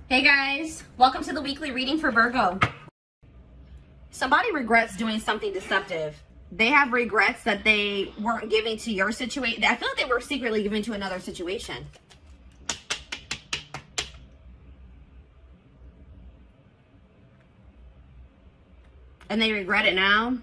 Hey guys, welcome to the weekly reading for Virgo. Somebody regrets doing something deceptive. They have regrets that they weren't giving to your situation. I feel like they were secretly giving to another situation. And they regret it now.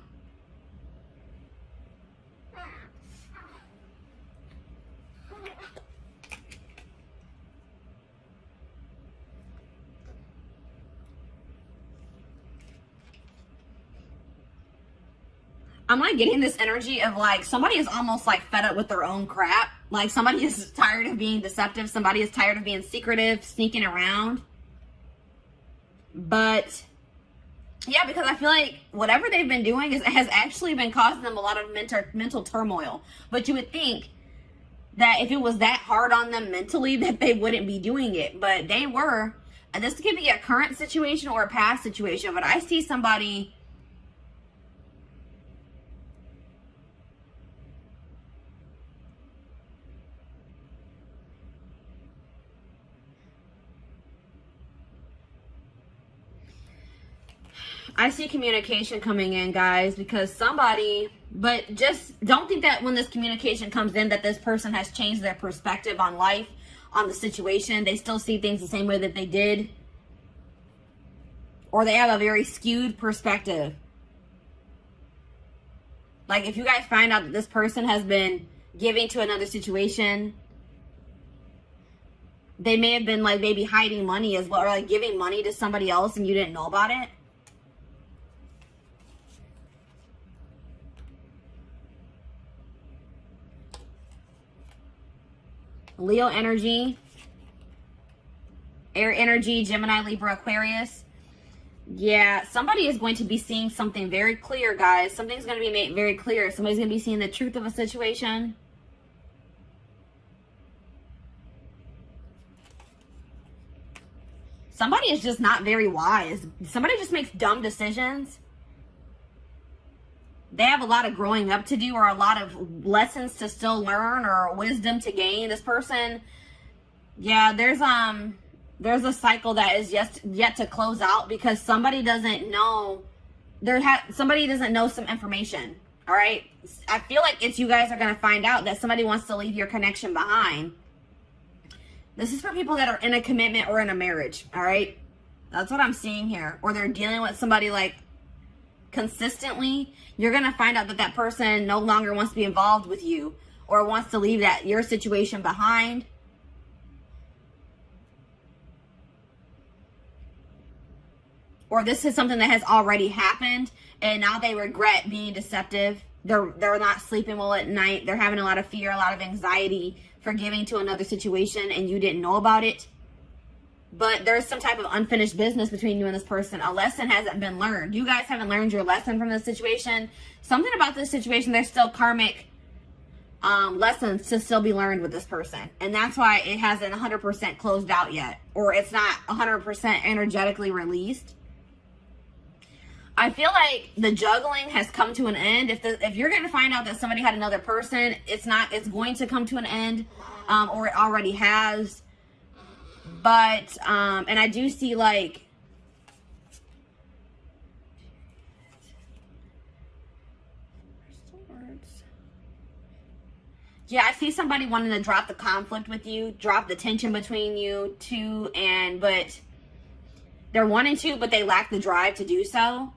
I'm like getting this energy of like somebody is almost like fed up with their own crap. Like somebody is tired of being deceptive. Somebody is tired of being secretive, sneaking around. But yeah, because I feel like whatever they've been doing has actually been causing them a lot of mental turmoil. But you would think that if it was that hard on them mentally that they wouldn't be doing it. But they were. And this could be a current situation or a past situation. But I see somebody... I see communication coming in, guys, because somebody, but just don't think that when this communication comes in that this person has changed their perspective on life, on the situation. They still see things the same way that they did. Or they have a very skewed perspective. Like if you guys find out that this person has been giving to another situation, they may have been like maybe hiding money as well, or like giving money to somebody else and you didn't know about it. Leo energy, air energy, Gemini, Libra, Aquarius. Yeah, somebody is going to be seeing something very clear, guys. Something's going to be made very clear. Somebody's going to be seeing the truth of a situation. Somebody is just not very wise. Somebody just makes dumb decisions. They have a lot of growing up to do, or a lot of lessons to still learn, or wisdom to gain. This person, yeah, there's a cycle that is yet to close out because somebody doesn't know. Somebody doesn't know some information. All right, I feel like it's you guys are gonna find out that somebody wants to leave your connection behind. This is for people that are in a commitment or in a marriage. All right, that's what I'm seeing here. Or they're dealing with somebody like consistently. You're going to find out that that person no longer wants to be involved with you or wants to leave your situation behind. Or this is something that has already happened and now they regret being deceptive. They're not sleeping well at night. They're having a lot of fear, a lot of anxiety for giving to another situation and you didn't know about it. But there's some type of unfinished business between you and this person. A lesson hasn't been learned. You guys haven't learned your lesson from this situation. Something about this situation, there's still karmic lessons to still be learned with this person. And that's why it hasn't 100% closed out yet. Or it's not 100% energetically released. I feel like the juggling has come to an end. If you're going to find out that somebody had another person, it's going to come to an end. Or it already has. But, and I do see like, yeah, I see somebody wanting to drop the conflict with you, drop the tension between you two, but they're wanting to, but they lack the drive to do so.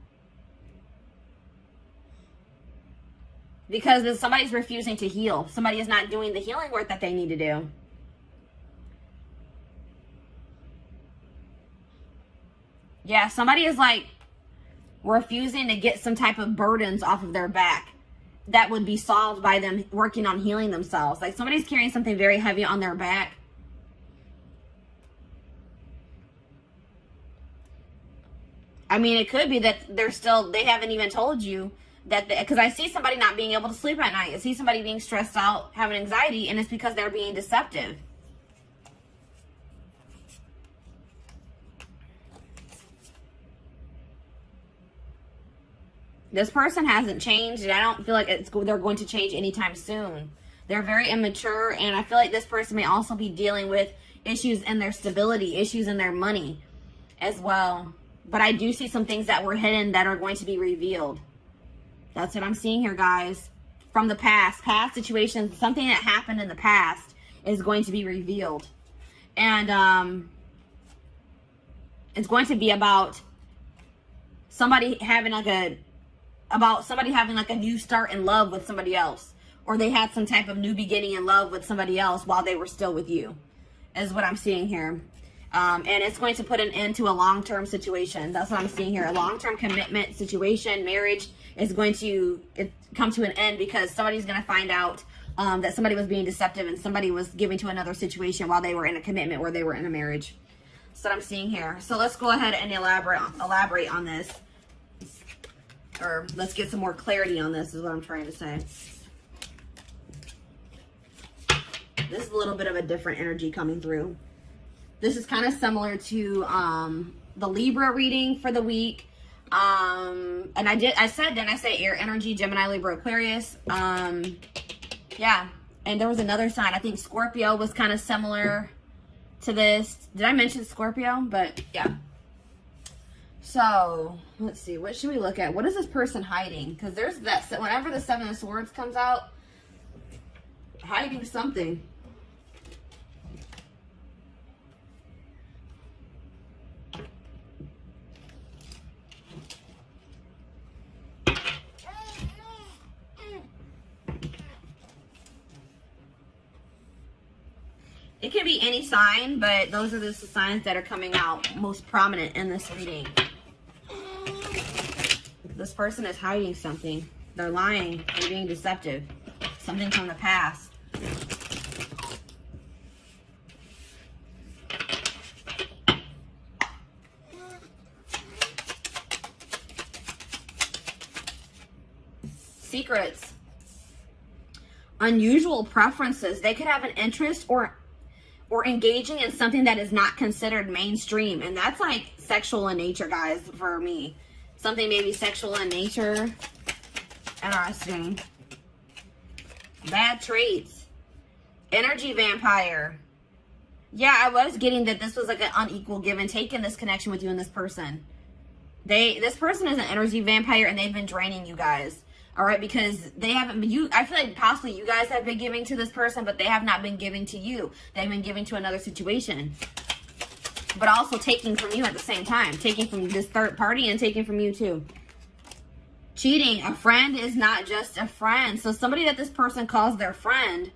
Because somebody's refusing to heal. Somebody is not doing the healing work that they need to do. Yeah, somebody is like refusing to get some type of burdens off of their back that would be solved by them working on healing themselves. Like somebody's carrying something very heavy on their back. I mean, it could be that they haven't even told you that, because I see somebody not being able to sleep at night. I see somebody being stressed out, having anxiety, and it's because they're being deceptive. This person hasn't changed, and I don't feel like they're going to change anytime soon. They're very immature, and I feel like this person may also be dealing with issues in their stability, issues in their money as well. But I do see some things that were hidden that are going to be revealed. That's what I'm seeing here, guys. From the past situations, something that happened in the past is going to be revealed. And it's going to be about somebody having like a new start in love with somebody else, or they had some type of new beginning in love with somebody else while they were still with you, is what I'm seeing here. And it's going to put an end to a long-term situation. That's what I'm seeing here. A long-term commitment situation, marriage is going to come to an end because somebody's going to find out that somebody was being deceptive and somebody was giving to another situation while they were in a commitment, where they were in a marriage. That's what I'm seeing here. So let's go ahead and elaborate on this. Or let's get some more clarity on this, is what I'm trying to say. This is a little bit of a different energy coming through. This is kind of similar to the Libra reading for the week. And I said air energy, Gemini, Libra, Aquarius. Yeah. And there was another sign. I think Scorpio was kind of similar to this. Did I mention Scorpio? But yeah. So let's see. What should we look at? What is this person hiding? Because there's that. Whenever the Seven of Swords comes out, hiding something. It can be any sign, but those are just the signs that are coming out most prominent in this reading. This person is hiding something. They're lying. They're being deceptive. Something from the past. Secrets. Unusual preferences. They could have an interest or engaging in something that is not considered mainstream. And that's like sexual in nature, guys, for me. Something maybe sexual in nature. Interesting. Bad traits. Energy vampire. Yeah, I was getting that this was like an unequal give and take in this connection with you and this person. This person is an energy vampire and they've been draining you guys. All right, because they haven't been, I feel like possibly you guys have been giving to this person, but they have not been giving to you. They've been giving to another situation. But also taking from you at the same time. Taking from this third party and taking from you too. Cheating. A friend is not just a friend. So somebody that this person calls their friend,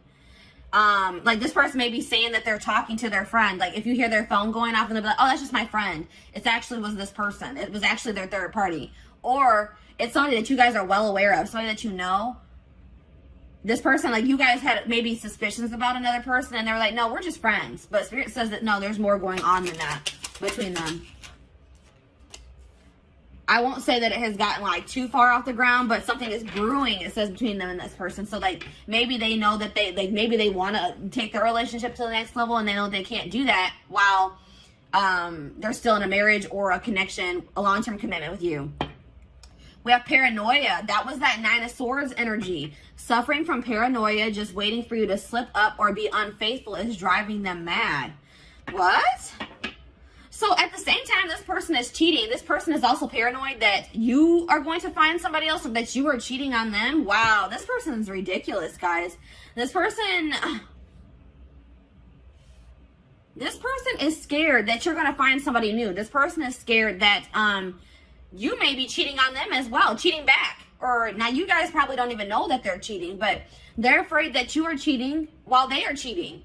like this person may be saying that they're talking to their friend. Like if you hear their phone going off and they'll be like, oh, that's just my friend. It actually was this person. It was actually their third party. Or it's somebody that you guys are well aware of, somebody that you know. This person, like you guys had maybe suspicions about another person and they were like, no, we're just friends. But Spirit says that no, there's more going on than that between them. I won't say that it has gotten like too far off the ground, but something is brewing, it says, between them and this person. So like maybe they know that maybe they want to take their relationship to the next level and they know they can't do that while they're still in a marriage or a connection, a long-term commitment with you. We have paranoia. That was that Nine of Swords energy. Suffering from paranoia, just waiting for you to slip up or be unfaithful is driving them mad. What? So at the same time this person is cheating, this person is also paranoid that you are going to find somebody else or that you are cheating on them. Wow, this person is ridiculous, guys. This person is scared that you're going to find somebody new. This person is scared that you may be cheating on them as well, cheating back. Or now you guys probably don't even know that they're cheating, but they're afraid that you are cheating while they are cheating.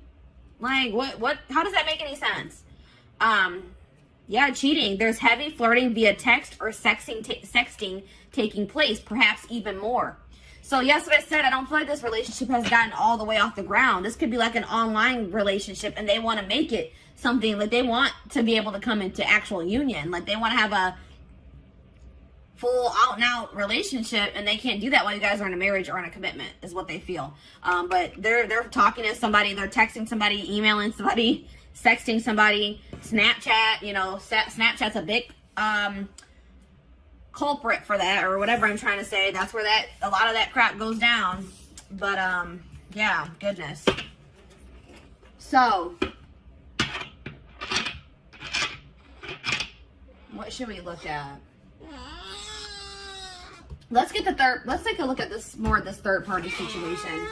Like what how does that make any sense? Yeah, cheating. There's heavy flirting via text or sexting taking place, perhaps even more. So yes, what I said, I don't feel like this relationship has gotten all the way off the ground. This could be like an online relationship and they want to make it something like they want to be able to come into actual union. Like they want to have a full out and out relationship and they can't do that while you guys are in a marriage or in a commitment is what they feel. But they're talking to somebody, they're texting somebody, emailing somebody, sexting somebody, Snapchat, you know, Snapchat's a big culprit for that or whatever I'm trying to say. That's where a lot of that crap goes down. But yeah, goodness. So What should we look at? Let's get the third. Let's take a look at this more. This third party situation.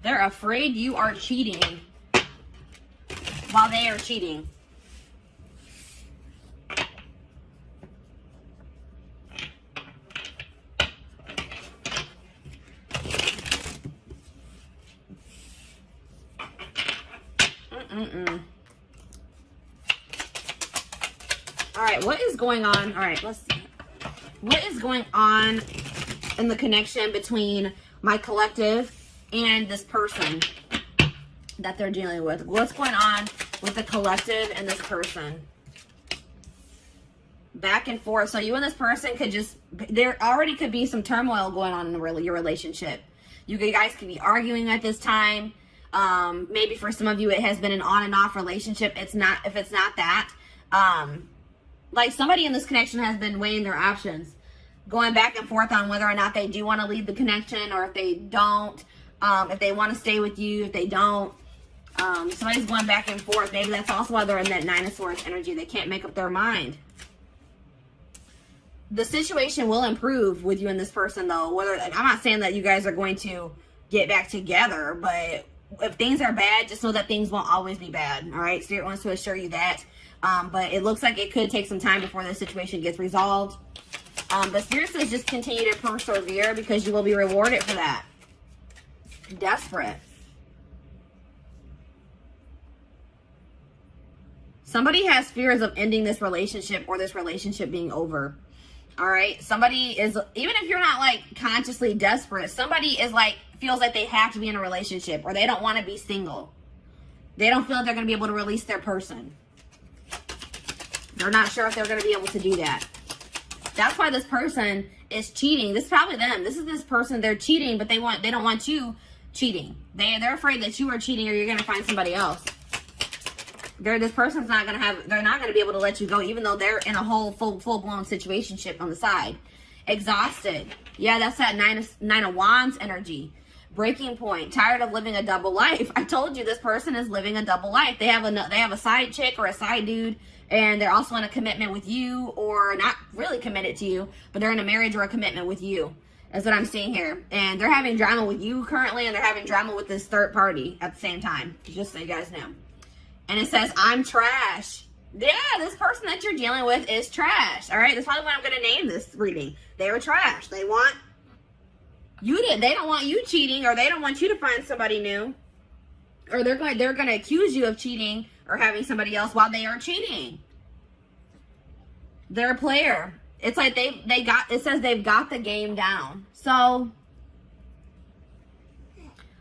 They're afraid you are cheating while they are cheating. All right, what is going on? All right, let's see. What is going on in the connection between my collective and this person that they're dealing with? What's going on with the collective and this person? Back and forth. So you and this person could just, there already could be some turmoil going on in your relationship. You guys could be arguing at this time. Maybe for some of you, it has been an on and off relationship. It's not, if it's not that, like somebody in this connection has been weighing their options, going back and forth on whether or not they do want to leave the connection, or if they don't, if they want to stay with you, if they don't. Somebody's going back and forth. Maybe that's also why they're in that Nine of Swords energy. They can't make up their mind. The situation will improve with you and this person, though. Whether, I'm not saying that you guys are going to get back together, but if things are bad, just know that things won't always be bad. All right, Spirit wants to assure you that. But it looks like it could take some time before the situation gets resolved. But Spirit says just continue to persevere, because you will be rewarded for that. Desperate. Somebody has fears of ending this relationship, or this relationship being over. All right. Somebody is, even if you're not like consciously desperate, somebody is like, feels like they have to be in a relationship, or they don't want to be single. They don't feel like they're going to be able to release their person. They're not sure if they're going to be able to do that. That's why this person is cheating. This is probably them. This is this person. They're cheating, but they don't want you cheating. They're afraid that you are cheating, or you're going to find somebody else. This person's not going to have, they're not going to be able to let you go, even though they're in a whole full-blown situationship on the side. Exhausted. Yeah, that's that Nine of Wands energy. Breaking point. Tired of living a double life. I told you this person is living a double life. They have a side chick or a side dude, and they're also in a commitment with you, or not really committed to you, but they're in a marriage or a commitment with you. That's what I'm seeing here. And they're having drama with you currently, and they're having drama with this third party at the same time. Just so you guys know. And it says, I'm trash. Yeah, this person that you're dealing with is trash. All right, that's probably what I'm going to name this reading. They were trash. They want you to, they don't want you cheating, or they don't want you to find somebody new. Or they're going to accuse you of cheating or having somebody else while they are cheating. They're a player. It's like it says they've got the game down. So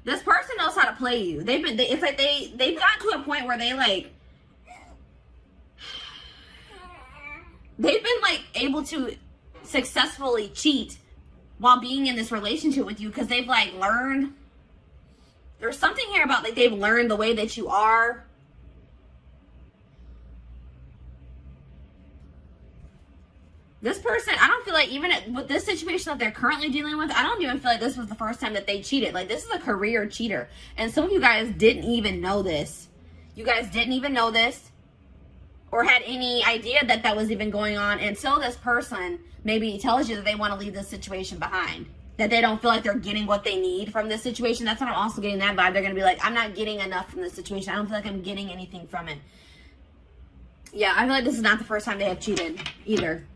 this person knows how to play you. It's like they've gotten to a point where they've been like able to successfully cheat while being in this relationship with you, because they've like learned. There's something here about like they've learned the way that you are. This person, I don't feel like, even with this situation that they're currently dealing with, I don't even feel like this was the first time that they cheated. Like, this is a career cheater. And some of you guys didn't even know this. You guys didn't even know this, or had any idea that that was even going on, until this person maybe tells you that they want to leave this situation behind. That they don't feel like they're getting what they need from this situation. That's what I'm also getting that vibe. They're going to be like, I'm not getting enough from this situation. I don't feel like I'm getting anything from it. Yeah, I feel like this is not the first time they have cheated either.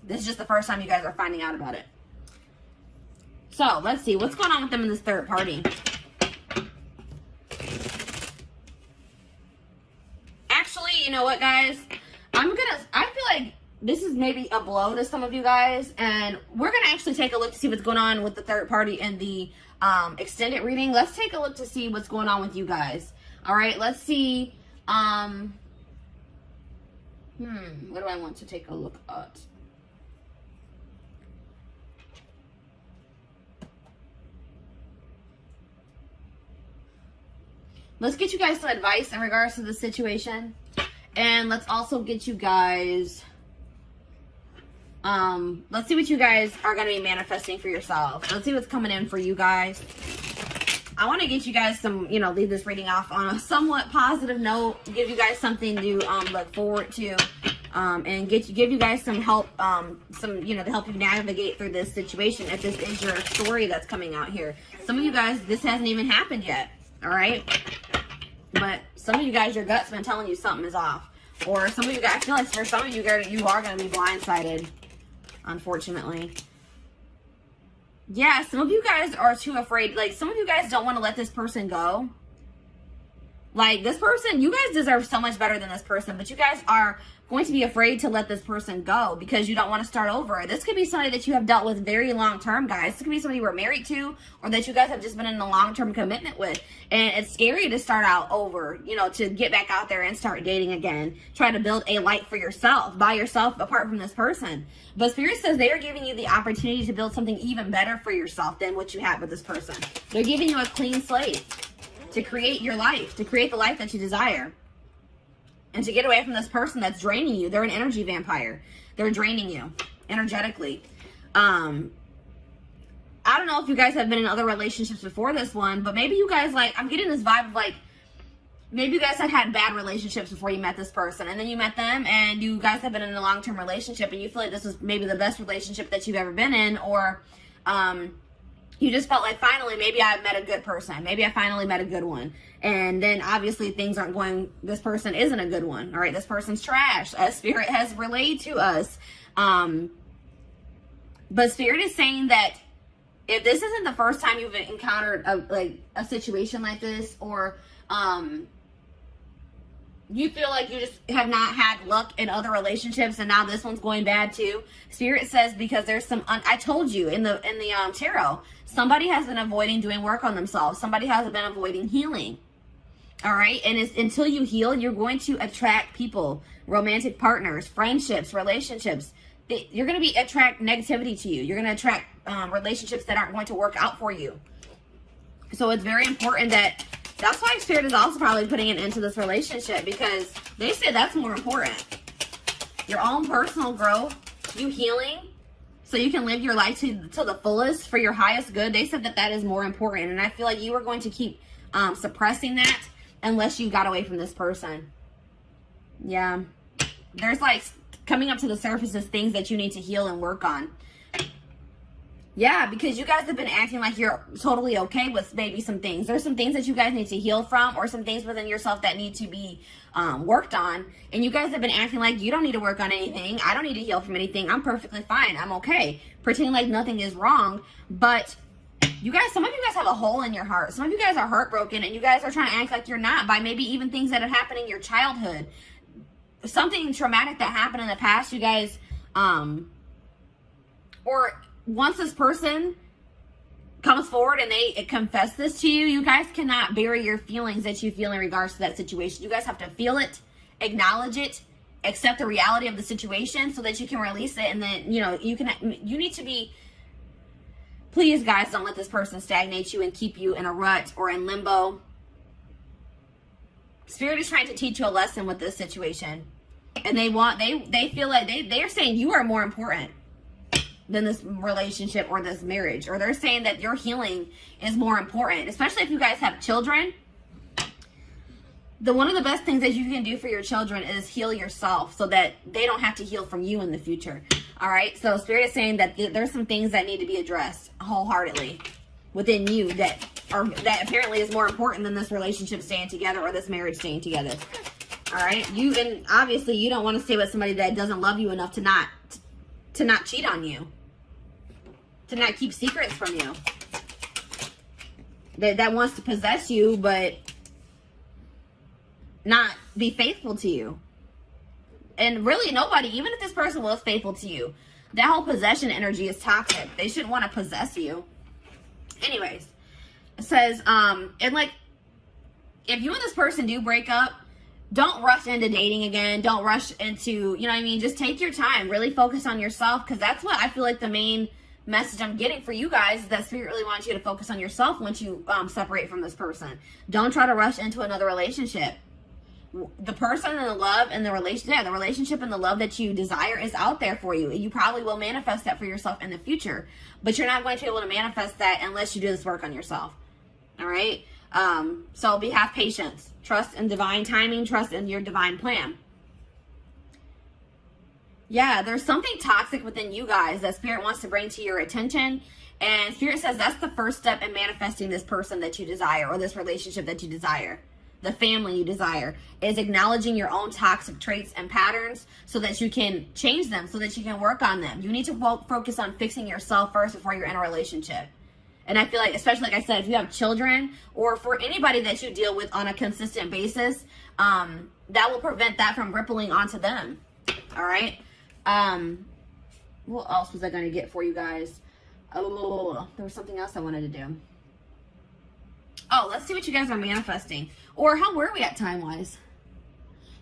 This is just the first time you guys are finding out about it. So, let's see. What's going on with them in this third party? Actually, you know what, guys? I feel like this is maybe a blow to some of you guys. And we're going to actually take a look to see what's going on with the third party in the extended reading. Let's take a look to see what's going on with you guys. All right, let's see. What do I want to take a look at? Let's get you guys some advice in regards to the situation. And let's also get you guys, let's see what you guys are going to be manifesting for yourselves. Let's see what's coming in for you guys. I want to get you guys some, you know, leave this reading off on a somewhat positive note, give you guys something to look forward to, and give you guys some help, you know, to help you navigate through this situation if this is your story that's coming out here. Some of you guys, this hasn't even happened yet, all right? But some of you guys, your gut's been telling you something is off. Or some of you guys, I feel like for some of you guys, you are going to be blindsided, unfortunately. Yeah, some of you guys are too afraid. Like, some of you guys don't want to let this person go. Like, this person, you guys deserve so much better than this person, but you guys are going to be afraid to let this person go because you don't want to start over. This could be somebody that you have dealt with very long term, guys. This could be somebody you were married to or that you guys have just been in a long-term commitment with. And it's scary to start out over, you know, to get back out there and start dating again. Try to build a life for yourself, by yourself, apart from this person. But Spirit says they are giving you the opportunity to build something even better for yourself than what you had with this person. They're giving you a clean slate to create your life, to create the life that you desire. And to get away from this person that's draining you. They're an energy vampire. They're draining you energetically. I don't know if you guys have been in other relationships before this one, but maybe you guys, like, I'm getting this vibe of, like, maybe you guys had bad relationships before you met this person. And then you met them and you guys have been in a long-term relationship and you feel like this was maybe the best relationship that you've ever been in. Or you just felt like, finally, maybe I met a good person. Maybe I finally met a good one. And then obviously things aren't going, this person isn't a good one. All right, this person's trash, as Spirit has relayed to us. But Spirit is saying that if this isn't the first time you've encountered a situation like this, or you feel like you just have not had luck in other relationships and now this one's going bad too, Spirit says because there's some, I told you in the tarot, somebody has been avoiding doing work on themselves. Somebody has been avoiding healing. All right. And it's, until you heal, you're going to attract people, romantic partners, friendships, relationships. You're going to attract negativity to you. You're going to attract relationships that aren't going to work out for you. So it's very important that's why Spirit is also probably putting an end to this relationship, because they say that's more important. Your own personal growth, you healing, so you can live your life to the fullest for your highest good. They said that is more important. And I feel like you are going to keep suppressing that unless you got away from this person. Yeah. There's like coming up to the surface is things that you need to heal and work on. Yeah, because you guys have been acting like you're totally okay with maybe some things. There's some things that you guys need to heal from, or some things within yourself that need to be worked on. And you guys have been acting like you don't need to work on anything. I don't need to heal from anything. I'm perfectly fine. I'm okay. Pretending like nothing is wrong. But you guys, some of you guys have a hole in your heart. Some of you guys are heartbroken and you guys are trying to act like you're not by maybe even things that have happened in your childhood. Something traumatic that happened in the past, you guys, or once this person comes forward and they confess this to you, you guys cannot bury your feelings that you feel in regards to that situation. You guys have to feel it, acknowledge it, accept the reality of the situation so that you can release it. And then, you need to be, please guys, don't let this person stagnate you and keep you in a rut or in limbo. Spirit is trying to teach you a lesson with this situation. And they feel like they are saying you are more important than this relationship or this marriage. Or they're saying that your healing is more important, especially if you guys have children. One of the best things that you can do for your children is heal yourself so that they don't have to heal from you in the future. All right. So Spirit is saying that there's some things that need to be addressed wholeheartedly within you that apparently is more important than this relationship staying together or this marriage staying together. All right. And obviously you don't want to stay with somebody that doesn't love you enough to not cheat on you, to not keep secrets from you, that wants to possess you but not be faithful to you. And really nobody, even if this person was faithful to you, that whole possession energy is toxic. They shouldn't want to possess you. Anyways, it says, and like, if you and this person do break up, don't rush into dating again. Don't rush into, just take your time. Really focus on yourself, because that's what I feel like the main message I'm getting for you guys is that Spirit really wants you to focus on yourself once you separate from this person. Don't try to rush into another relationship. the person and the love and the relationship and the love that you desire is out there for you. You probably will manifest that for yourself in the future, but you're not going to be able to manifest that unless you do this work on yourself. All right. So have patience, trust in divine timing, trust in your divine plan. Yeah, there's something toxic within you guys that Spirit wants to bring to your attention. And Spirit says that's the first step in manifesting this person that you desire, or this relationship that you desire, the family you desire, is acknowledging your own toxic traits and patterns so that you can change them, so that you can work on them. You need to focus on fixing yourself first before you're in a relationship. And I feel like, especially like I said, if you have children, or for anybody that you deal with on a consistent basis, that will prevent that from rippling onto them. All right. What else was I going to get for you guys? Oh, there was something else I wanted to do. Oh, let's see what you guys are manifesting. Or how were we at time-wise?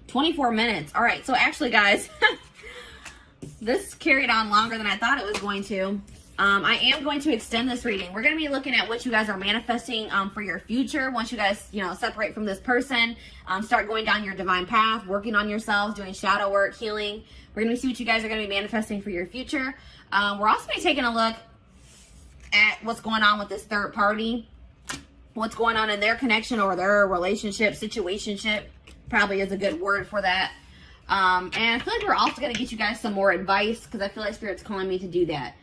24 minutes. All right. So actually, guys, this carried on longer than I thought it was going to. I am going to extend this reading. We're going to be looking at what you guys are manifesting for your future. Once you guys, separate from this person, start going down your divine path, working on yourselves, doing shadow work, healing. We're going to see what you guys are going to be manifesting for your future. We're also going to be taking a look at what's going on with this third party, what's going on in their connection or their relationship, situationship, probably is a good word for that. And I feel like we're also going to get you guys some more advice, because I feel like Spirit's calling me to do that.